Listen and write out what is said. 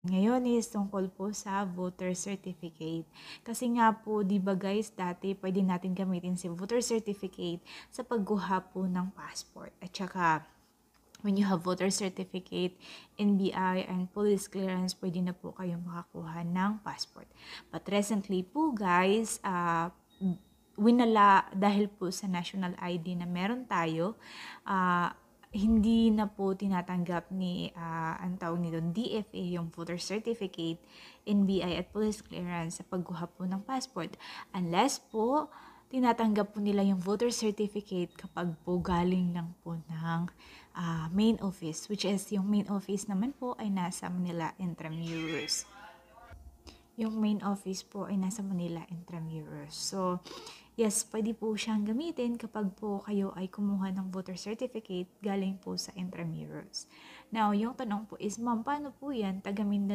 Ngayon is tungkol po sa voter certificate. Kasi nga po, di ba guys, dati pwede natin gamitin si voter certificate sa pagkuha po ng passport. At saka, when you have voter certificate, NBI, and police clearance, pwede na po kayo makakuha ng passport. But recently po guys, winala dahil po sa national ID na meron tayo, hindi na po tinatanggap ni ang tawag nito DFA yung voter certificate, NBI at police clearance sa pagkuha po ng passport unless po tinatanggap po nila yung voter certificate kapag po galing lang po ng main office, which is yung main office naman po ay nasa Manila Intramuros. Yung main office po ay nasa Manila Intramuros. So, yes, pwede po siyang gamitin kapag po kayo ay kumuha ng voter certificate galing po sa Intramuros. Now, yung tanong po is, ma'am, paano po yan? Taga Mindanao